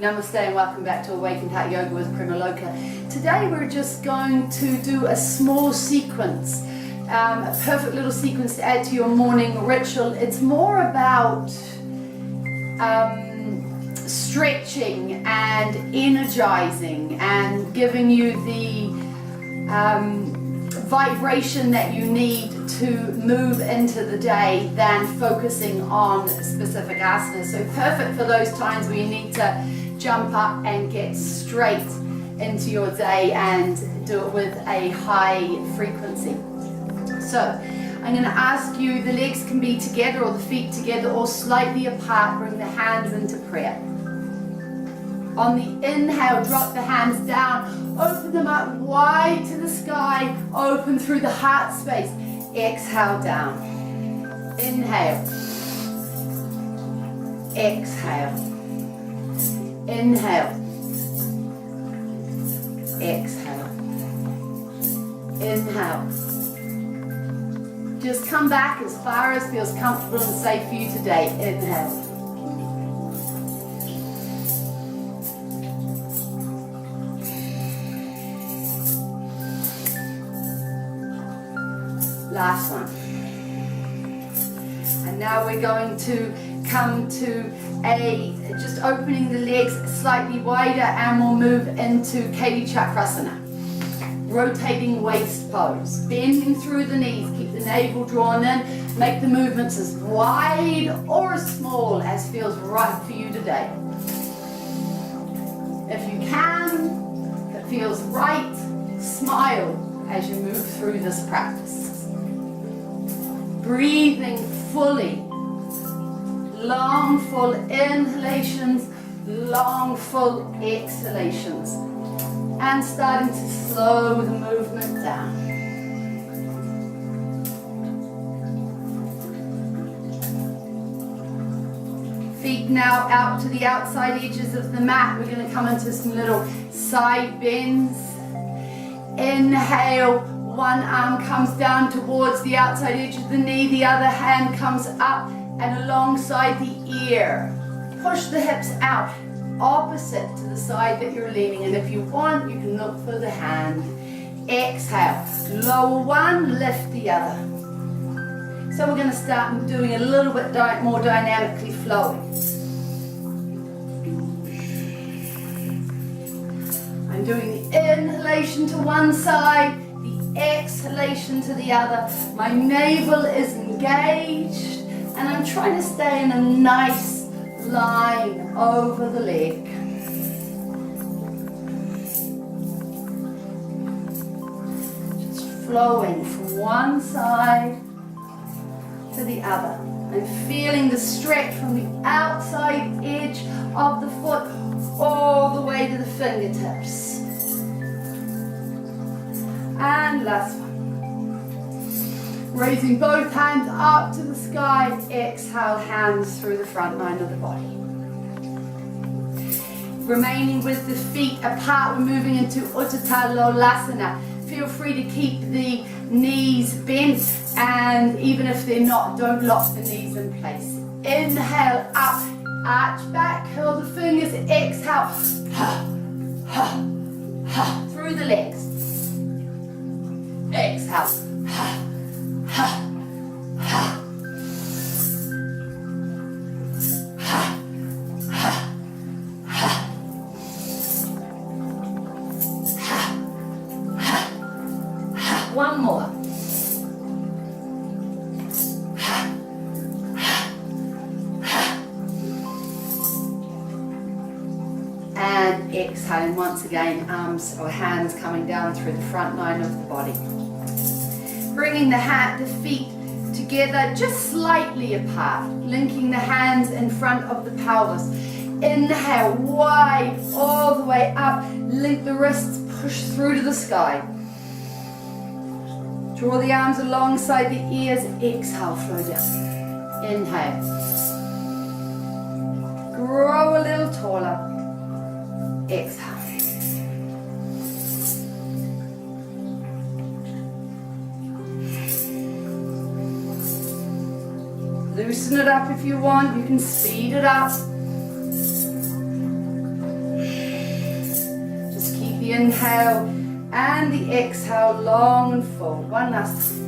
Namaste and welcome back to Awakened Hatha Yoga with Premaloka. Today we're just going to do a small sequence, a perfect little sequence to add to your morning ritual. It's more about stretching and energizing and giving you the vibration that you need to move into the day than focusing on specific asanas. So perfect for those times where you need to jump up and get straight into your day and do it with a high frequency. So I'm going to ask you, the legs can be together or the feet together or slightly apart. Bring the hands into prayer. On the inhale, drop the hands down, open them up wide to the sky, open through the heart space. Exhale down. Inhale. Exhale. Inhale. Exhale. Inhale. Just come back as far as feels comfortable and safe for you today. Inhale. Last one. And now we're going to come to just opening the legs slightly wider, and we'll move into Kali Chakrasana. Rotating waist pose. Bending through the knees. Keep the navel drawn in. Make the movements as wide or as small as feels right for you today. If you can, if it feels right, smile as you move through this practice. Breathing fully, long full inhalations, long full exhalations, and starting to slow the movement down. Feet now out to the outside edges of the mat. We're going to come into some little side bends. Inhale. One arm comes down towards the outside edge of the knee, the other hand comes up and alongside the ear. Push the hips out, opposite to the side that you're leaning, and if you want, you can look for the hand. Exhale, lower one, lift the other. So we're going to start doing a little bit more dynamically flowing. I'm doing the inhalation to one side, exhalation to the other. My navel is engaged and I'm trying to stay in a nice line over the leg. Just flowing from one side to the other. I'm feeling the stretch from the outside edge of the foot all the way to the fingertips. And last one. Raising both hands up to the sky. Exhale, hands through the front line of the body. Remaining with the feet apart, we're moving into Uttata Lolasana. Feel free to keep the knees bent, and even if they're not, don't lock the knees in place. Inhale, up, arch back, curl the fingers. Exhale, through the legs. Exhale. One more. And exhaling once again, arms or hands coming down through the front line of the body. Bringing the feet together just slightly apart, linking the hands in front of the pelvis. Inhale, wide, all the way up, link the wrists, push through to the sky. Draw the arms alongside the ears, exhale, flow down. Inhale. Grow a little taller. Exhale. Loosen it up if you want. You can speed it up. Inhale, and the exhale, long and full. One last time.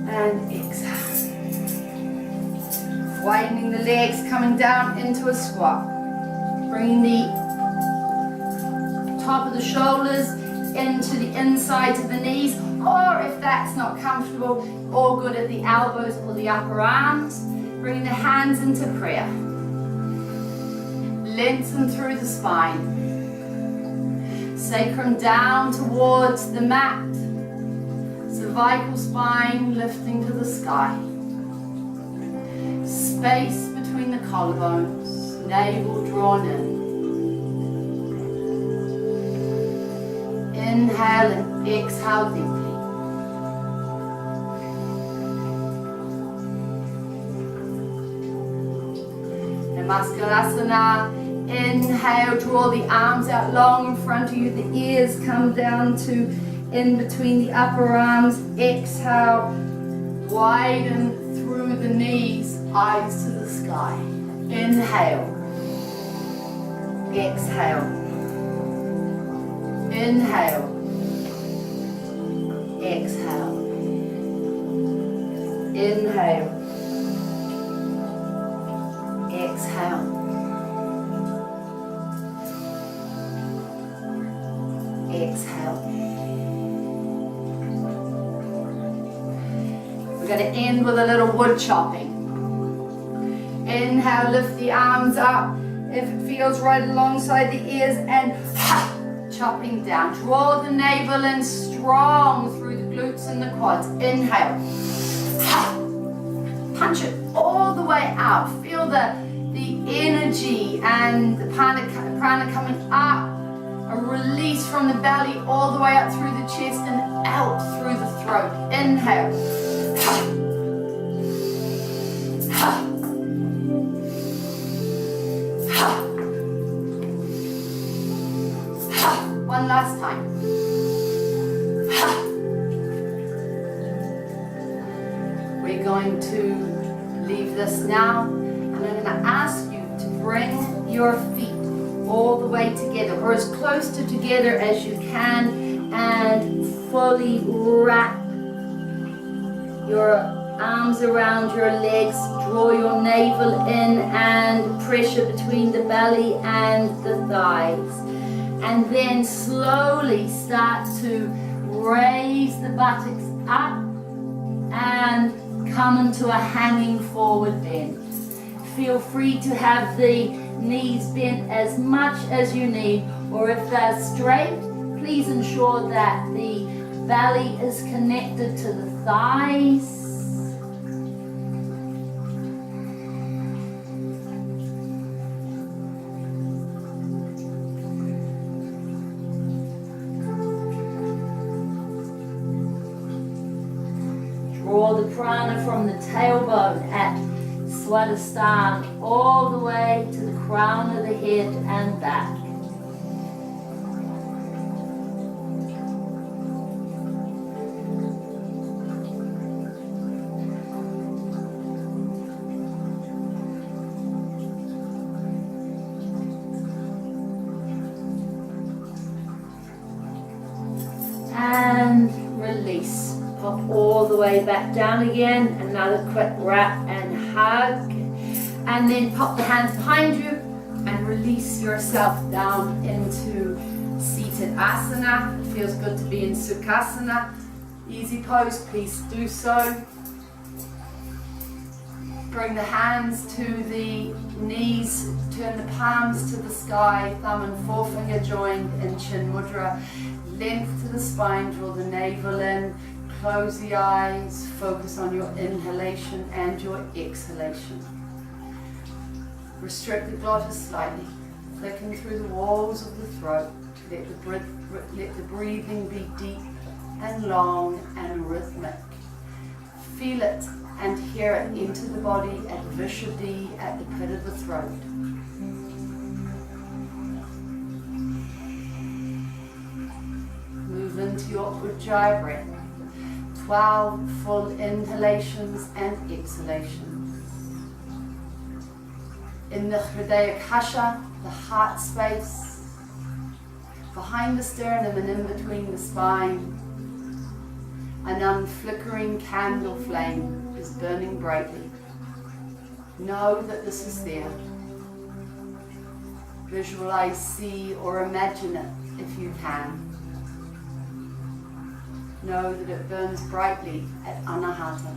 And exhale. Widening the legs, coming down into a squat. Bringing the top of the shoulders into the insides of the knees, or if that's not comfortable, all good at the elbows or the upper arms. Bringing the hands into prayer. Lengthen through the spine. Sacrum down towards the mat. Cervical spine lifting to the sky. Space between the collarbones. Navel drawn in. Inhale and exhale deeply. Namaskalasana. Inhale, draw the arms out long in front of you. The ears come down to in between the upper arms. Exhale, widen through the knees, eyes to the sky. Inhale. Exhale. Inhale. Exhale. Inhale. Exhale. Exhale. We're going to end with a little wood chopping. Inhale, lift the arms up if it feels right alongside the ears, and chopping down. Draw the navel in strong through the glutes and the quads. Inhale. Punch it all the way out. Feel the energy and the prana coming up. A release from the belly all the way up through the chest and out through the throat. Inhale. One last time. We're going to leave this now, and I'm going to ask you to bring your feet all the way together, or as close to together as you can, and fully wrap your arms around your legs. Draw your navel in and pressure between the belly and the thighs. And then slowly start to raise the buttocks up and come into a hanging forward bend. Feel free to have the knees bent as much as you need, or if they're straight, please ensure that the belly is connected to the thighs. Draw the prana from the tailbone at Swadhisthana all the way to the crown of the head and back. And release. Pop all the way back down again. Another quick wrap and hug. And then pop the hands behind you and release yourself down into seated asana. It feels good to be in Sukhasana. Easy pose, please do so. Bring the hands to the knees, turn the palms to the sky, thumb and forefinger joined in Chin Mudra. Length to the spine, draw the navel in, close the eyes, focus on your inhalation and your exhalation. Restrict the glottis slightly, flicking through the walls of the throat. Let the breathing be deep and long and rhythmic. Feel it and hear it into the body at Vishuddhi at the pit of the throat. Move into your Ujjayi breath. 12 full inhalations and exhalations. in the Hridaya Kasha, the heart space, behind the sternum and in between the spine. An unflickering candle flame is burning brightly. Know that this is there. Visualize, see, or imagine it if you can. Know that it burns brightly at Anahata,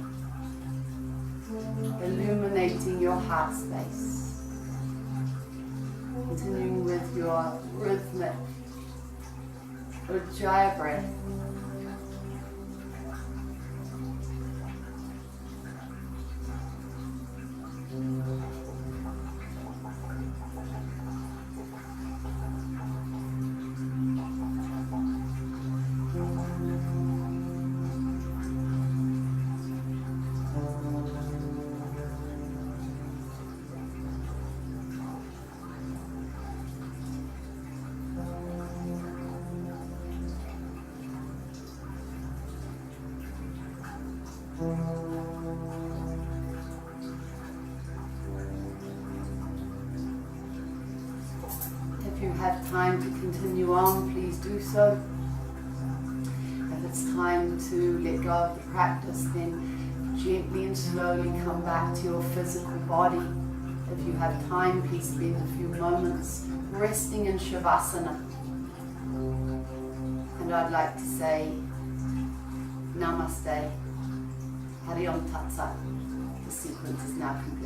illuminating your heart space. Continuing with your rhythmic Ujjayi breath. If you have time to continue on, please do so. If it's time to let go of the practice, then gently and slowly come back to your physical body. If you have time, please spend a few moments resting in Shavasana. And I'd like to say Namaste, Hari Om Tat Sat. The sequence is now complete.